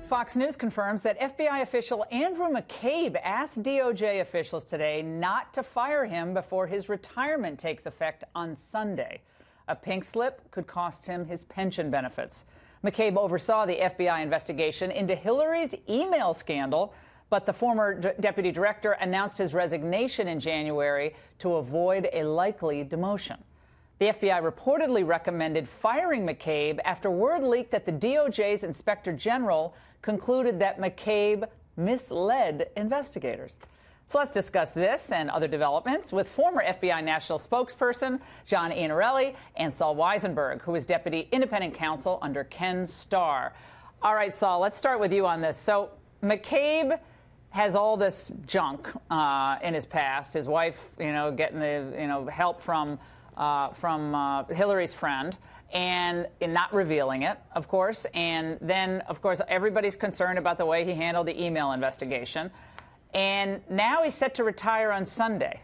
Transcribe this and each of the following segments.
Fox News confirms that FBI official Andrew McCabe asked DOJ officials today not to fire him before his retirement takes effect on Sunday. A pink slip could cost him his pension benefits. McCabe oversaw the FBI investigation into Hillary's email scandal, but the former deputy director announced his resignation in January to avoid a likely demotion. The FBI reportedly recommended firing McCabe after word leaked that the DOJ's Inspector General concluded that McCabe misled investigators. So let's discuss this and other developments with former FBI National Spokesperson John Iannarelli and Saul Weisenberg, who is Deputy Independent Counsel under Ken Starr. All right, Saul, let's start with you on this. So McCabe has all this junk in his past. His wife, getting the, help from Hillary's friend and not revealing it, of course. And then, of course, everybody's concerned about the way he handled the email investigation. And now he's set to retire on Sunday.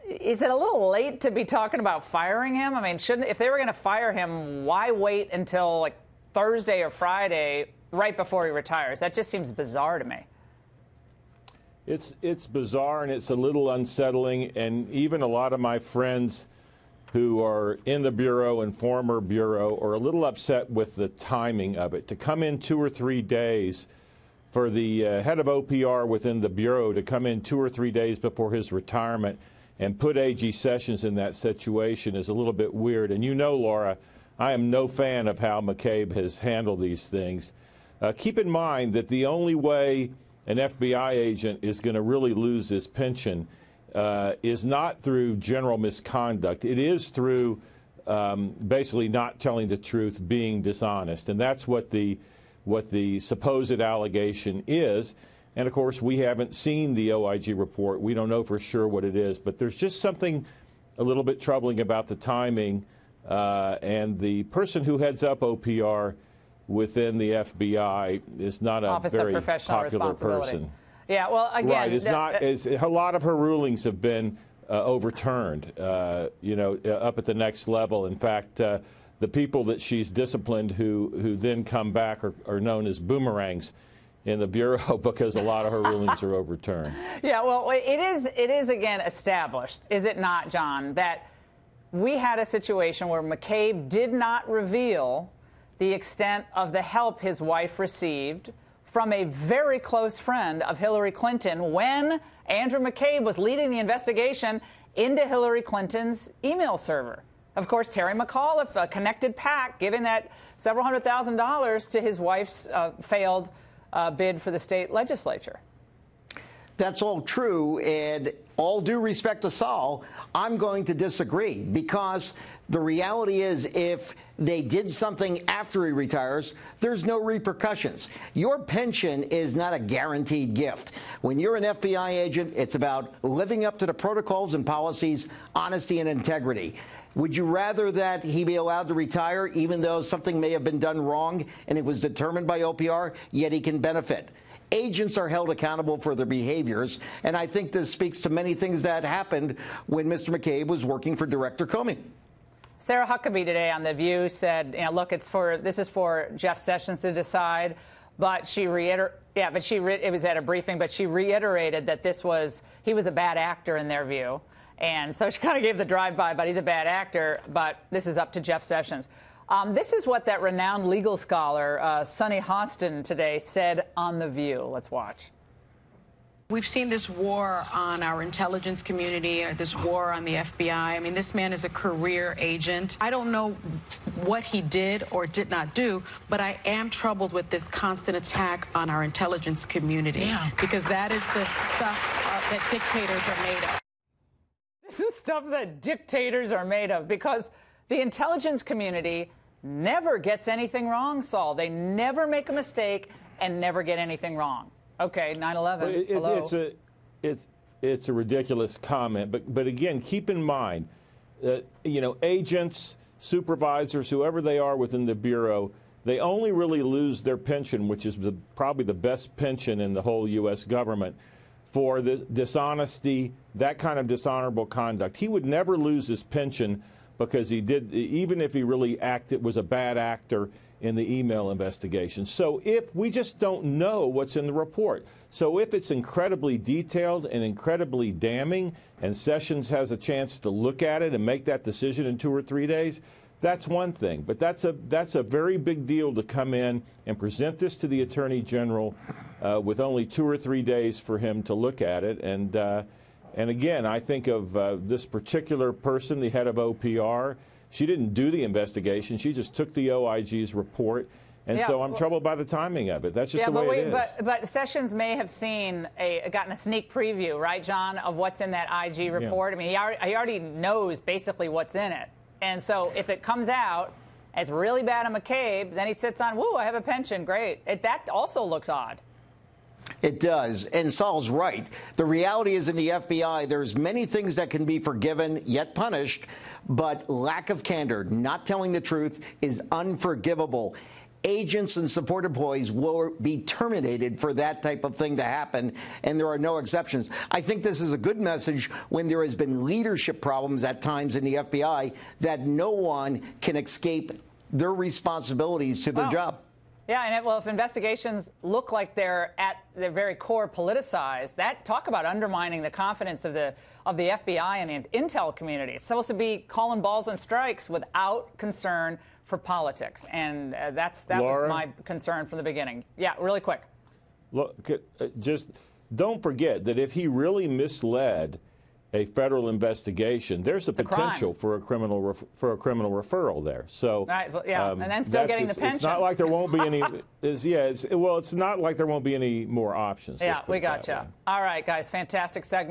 Is it a little late to be talking about firing him? I mean, if they were going to fire him, why wait until like Thursday or Friday right before he retires? That just seems bizarre to me. It's bizarre, and it's a little unsettling. And even a lot of my friends who are in the Bureau and former Bureau are a little upset with the timing of it. To come in 2 or 3 days for the head of OPR within the Bureau to come in 2 or 3 days before his retirement and put A.G. Sessions in that situation is a little bit weird. And you know, Laura, I am no fan of how McCabe has handled these things. Keep in mind that the only way an FBI agent is going to really lose his pension is not through general misconduct. It is through basically not telling the truth, being dishonest. And that's what the supposed allegation is. And, of course, we haven't seen the OIG report. We don't know for sure what it is. But there's just something a little bit troubling about the timing. And the person who heads up OPR within the FBI is not a Office very of Professional popular person. Yeah, well, again, right. A lot of her rulings have been overturned, up at the next level. In fact, the people that she's disciplined who then come back are known as boomerangs in the Bureau because a lot of her rulings are overturned. Yeah, well, it is again established, is it not, John, that we had a situation where McCabe did not reveal the extent of the help his wife received from a very close friend of Hillary Clinton when Andrew McCabe was leading the investigation into Hillary Clinton's email server. Of course, Terry McAuliffe, a connected PAC, giving that several $100,000 to his wife's failed bid for the state legislature. That's all true, and all due respect to Saul, I'm going to disagree, because the reality is if they did something after he retires, there's no repercussions. Your pension is not a guaranteed gift. When you're an FBI agent, it's about living up to the protocols and policies, honesty and integrity. Would you rather that he be allowed to retire even though something may have been done wrong and it was determined by OPR, yet he can benefit? Agents are held accountable for their behaviors, and I think this speaks to many things that happened when Mr. McCabe was working for Director Comey. Sarah Huckabee today on The View said, look, this is for Jeff Sessions to decide, but it was at a briefing, but she reiterated that he was a bad actor in their view. And so she kind of gave the drive-by, but he's a bad actor, but this is up to Jeff Sessions. This is what that renowned legal scholar, Sunny Hostin, today said on The View. Let's watch. We've seen this war on our intelligence community, this war on the FBI. I mean, this man is a career agent. I don't know what he did or did not do, but I am troubled with this constant attack on our intelligence community, because that is the stuff that dictators are made of. This is stuff that dictators are made of, because the intelligence community never gets anything wrong, Saul. They never make a mistake and never get anything wrong. Okay, 9/11. It's a ridiculous comment, but again, keep in mind, agents, supervisors, whoever they are within the Bureau, they only really lose their pension, which is probably the best pension in the whole U.S. government, for the dishonesty, that kind of dishonorable conduct. He would never lose his pension because he did, even if he really was a bad actor in the email investigation. So if we just don't know what's in the report. So if it's incredibly detailed and incredibly damning and Sessions has a chance to look at it and make that decision in 2 or 3 days, that's one thing. But that's a very big deal to come in and present this to the Attorney General with only 2 or 3 days for him to look at it. And again, I think of this particular person, the head of OPR. She didn't do the investigation. She just took the OIG's report. And so I'm troubled by the timing of it. That's just the way it is. But Sessions may have gotten a sneak preview, right, John, of what's in that IG report. I mean, he already knows basically what's in it. And so if it comes out, it's really bad on McCabe, then he sits on, woo, I have a pension, great. That also looks odd. It does. And Saul's right. The reality is in the FBI, there's many things that can be forgiven yet punished, but lack of candor, not telling the truth, is unforgivable. Agents and support employees will be terminated for that type of thing to happen, and there are no exceptions. I think this is a good message when there has been leadership problems at times in the FBI that no one can escape their responsibilities to their job. Yeah, and if investigations look like they're at their very core politicized, talk about undermining the confidence of the FBI and the intel community. It's supposed to be calling balls and strikes without concern for politics, and that was my concern from the beginning. Yeah, really quick. Look, just don't forget that if he really misled a federal investigation, there's a potential for a criminal referral there. So, and then still getting the pension. It's not like there won't be any. It's not like there won't be any more options. Yeah, we got you. All right, guys, fantastic segment.